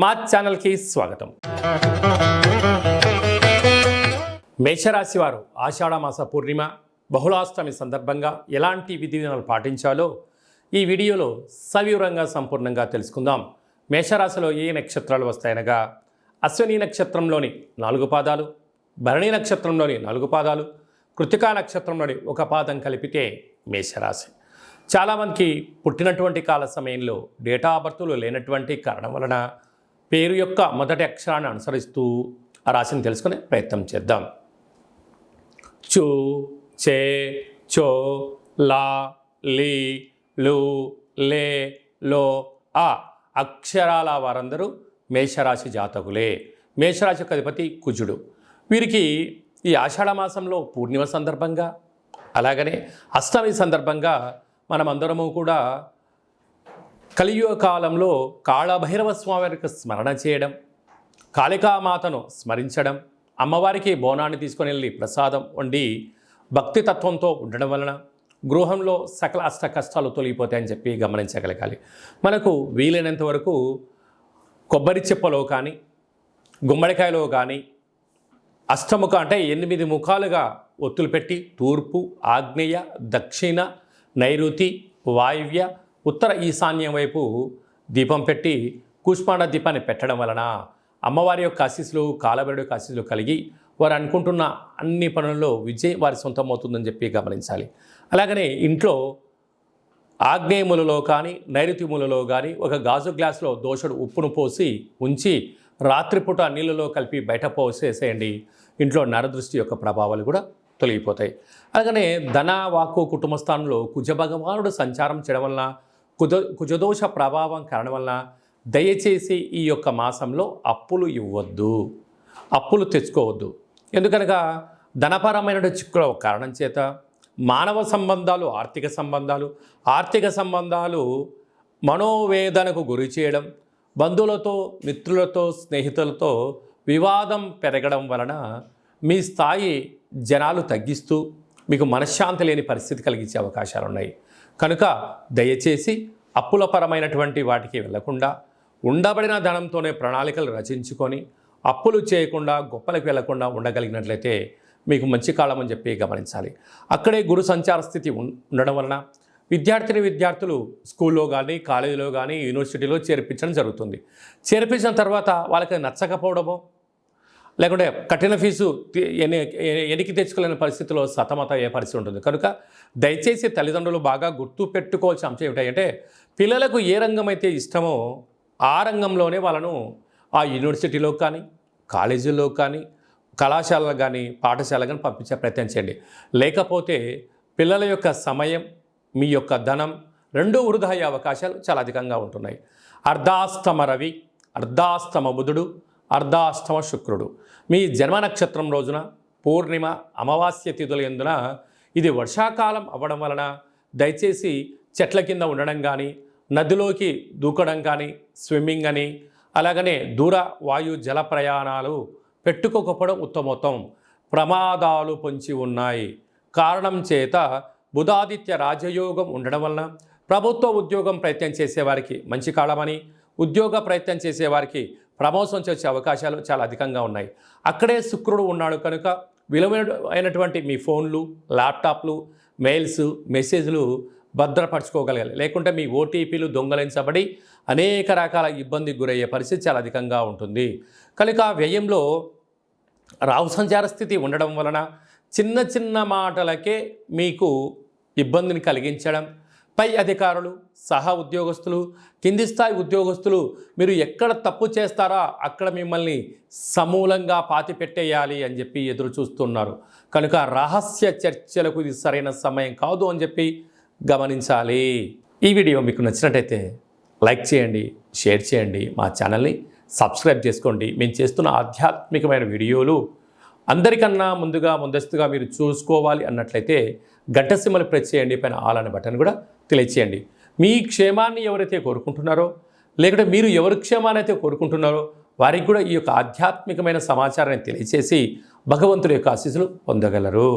మా ఛానల్కి స్వాగతం. మేషరాశి వారు ఆషాఢమాస పూర్ణిమ బహుళాష్టమి సందర్భంగా ఎలాంటి విధి విధానాలు పాటించాలో ఈ వీడియోలో సవివరంగా సంపూర్ణంగా తెలుసుకుందాం. మేషరాశిలో ఏ నక్షత్రాలు వస్తాయనగా అశ్విని నక్షత్రంలోని 4 పాదాలు, భరణి నక్షత్రంలోని 4 పాదాలు, కృతికా నక్షత్రంలోని 1 పాదం కలిపితే మేషరాశి. చాలామందికి పుట్టినటువంటి కాల సమయంలో డేటా ఆఫ్ బర్త్లు లేనటువంటి కారణం వలన పేరు యొక్క మొదటి అక్షరాన్ని అనుసరిస్తూ ఆ రాశిని తెలుసుకునే ప్రయత్నం చేద్దాం. చు, చే, చో, లా, లీ, లు, లే, లో, ఆ అక్షరాల వారందరూ మేషరాశి జాతకులే. మేషరాశి యొక్క అధిపతి కుజుడు. వీరికి ఈ ఆషాఢమాసంలో పూర్ణిమ సందర్భంగా అలాగనే అష్టమి సందర్భంగా మనమందరము కూడా కలియుగ కాలంలో కాళభైరవ స్వామి వారికి స్మరణ చేయడం, కాళికామాతను స్మరించడం, అమ్మవారికి బోనాన్ని తీసుకొని వెళ్ళి ప్రసాదం వండి భక్తి తత్వంతో ఉండడం వలన గృహంలో సకల అష్ట కష్టాలు తొలగిపోతాయని చెప్పి గమనించగలగాలి. మనకు వీలైనంత వరకు కొబ్బరి చిప్పలో కానీ గుమ్మడికాయలో కానీ అష్టముఖ అంటే 8 ముఖాలుగా ఒత్తులు పెట్టి తూర్పు, ఆగ్నేయ, దక్షిణ, నైరుతి, వాయువ్య, ఉత్తర ఈశాన్యం వైపు దీపం పెట్టి కూష్మాండ దీపాన్ని పెట్టడం వలన అమ్మవారి యొక్క ఆశీస్సులు, కాలభైరవుడి యొక్క ఆశీస్సులు కలిగి వారు అనుకుంటున్న అన్ని పనుల్లో విజయం వారి సొంతమవుతుందని చెప్పి గమనించాలి. అలాగనే ఇంట్లో ఆగ్నేయ మూలలో కానీ నైరుతి మూలలో కానీ ఒక గాజు గ్లాసులో దోషుడు ఉప్పును పోసి ఉంచి రాత్రిపూట నీళ్ళలో కలిపి బయట పోసేసేయండి. ఇంట్లో నరదృష్టి యొక్క ప్రభావాలు కూడా తొలగిపోతాయి. అలాగనే ధన, వాక్కు, కుటుంబ స్థానంలో కుజభగవానుడు సంచారం చేయడం వలన కుజదోష ప్రభావం కారణం వలన దయచేసి ఈ యొక్క మాసంలో అప్పులు ఇవ్వద్దు, అప్పులు తెచ్చుకోవద్దు. ఎందుకనగా ధనపరమైన చిక్కుల కారణం చేత మానవ సంబంధాలు, ఆర్థిక సంబంధాలు మనోవేదనకు గురి చేయడం, బంధువులతో, మిత్రులతో, స్నేహితులతో వివాదం పెరగడం వలన మీ స్థాయి జనాలు తగ్గిస్తూ మీకు మనశ్శాంతి లేని పరిస్థితి కలిగించే అవకాశాలు ఉన్నాయి. కనుక దయచేసి అప్పులపరమైనటువంటి వాటికి వెళ్లకుండా ఉండబడిన ధనంతోనే ప్రణాళికలు రచించుకొని అప్పులు చేయకుండా గొప్పలకు వెళ్లకుండా ఉండగలిగినట్లయితే మీకు మంచి కాలం అని చెప్పి గమనించాలి. అక్కడే గురు సంచార స్థితి ఉండడం వలన విద్యార్థులు స్కూల్లో కానీ కాలేజీలో కానీ యూనివర్సిటీలో చేర్పించడం జరుగుతుంది. చేర్పించిన తర్వాత వాళ్ళకి నచ్చకపోవడమో లేకుంటే కఠిన ఫీజు ఎనికి తెచ్చుకోలేని పరిస్థితిలో సతమత అయ్యే పరిస్థితి ఉంటుంది. కనుక దయచేసి తల్లిదండ్రులు బాగా గుర్తు పెట్టుకోవాల్సిన అంశం ఏమిటంటే పిల్లలకు ఏ రంగం అయితే ఇష్టమో ఆ రంగంలోనే వాళ్ళను ఆ యూనివర్సిటీలో కానీ కాలేజీల్లో కానీ కళాశాలలో కానీ పాఠశాల కానీ పంపించే ప్రయత్నం చేయండి. లేకపోతే పిల్లల యొక్క సమయం, మీ యొక్క ధనం రెండూ వృధా అయ్యే అవకాశాలు చాలా అధికంగా ఉంటున్నాయి. అర్ధాష్టమ రవి, అర్ధాష్టమ బుధుడు, అర్ధాష్టమ శుక్రుడు మీ జన్మ నక్షత్రం రోజున పూర్ణిమ, అమావాస్య తిథుల యందున ఇది వర్షాకాలం అవ్వడం వలన దయచేసి చెట్ల కింద ఉండడం కానీ, నదిలోకి దూకడం కానీ, స్విమ్మింగ్ అని, అలాగనే దూర వాయు జల ప్రయాణాలు పెట్టుకోకపోవడం ఉత్తమోత్తం. ప్రమాదాలు పొంచి ఉన్నాయి. కారణం చేత బుధాదిత్య రాజయోగం ఉండడం వలన ప్రభుత్వ ఉద్యోగం ప్రయత్నం చేసేవారికి మంచి కాలమని, ఉద్యోగ ప్రయత్నం చేసేవారికి ప్రమోషన్ వచ్చే అవకాశాలు చాలా అధికంగా ఉన్నాయి. అక్కడే శుక్రుడు ఉన్నాడు కనుక విలువైనటువంటి మీ ఫోన్లు, ల్యాప్టాప్లు, మెయిల్స్, మెసేజ్లు భద్రపరచుకోగలగాలి. లేకుంటే మీ ఓటీపీలు దొంగలించబడి అనేక రకాల ఇబ్బందికి గురయ్యే పరిస్థితి చాలా అధికంగా ఉంటుంది. కనుక వ్యయంలో రాహు సంచార స్థితి ఉండడం వలన చిన్న చిన్న మాటలకే మీకు ఇబ్బందిని కలిగించడం, పై అధికారులు, సహా ఉద్యోగస్తులు, కింది స్థాయి ఉద్యోగస్తులు మీరు ఎక్కడ తప్పు చేస్తారా అక్కడ మిమ్మల్ని సమూలంగా పాతిపెట్టేయాలి అని చెప్పి ఎదురు చూస్తున్నారు. కనుక రహస్య చర్చలకు ఇది సరైన సమయం కాదు అని చెప్పి గమనించాలి. ఈ వీడియో మీకు నచ్చినట్టయితే లైక్ చేయండి, షేర్ చేయండి, మా ఛానల్ని సబ్స్క్రైబ్ చేసుకోండి. మేము చేస్తున్న ఆధ్యాత్మికమైన వీడియోలు అందరికన్నా ముందస్తుగా మీరు చూసుకోవాలి అన్నట్లయితే గంట సింబల్ ప్రెస్ చేయండి, పైన ఆల్ అనే బటన్ కూడా తెలియచేయండి. మీ క్షేమాన్ని ఎవరైతే కోరుకుంటున్నారో లేకుంటే మీరు ఎవరి క్షేమాన్ని అయితే కోరుకుంటున్నారో వారికి కూడా ఈ యొక్క ఆధ్యాత్మికమైన సమాచారాన్ని తెలియచేసి భగవంతుడి యొక్క ఆశీస్సులు పొందగలరు.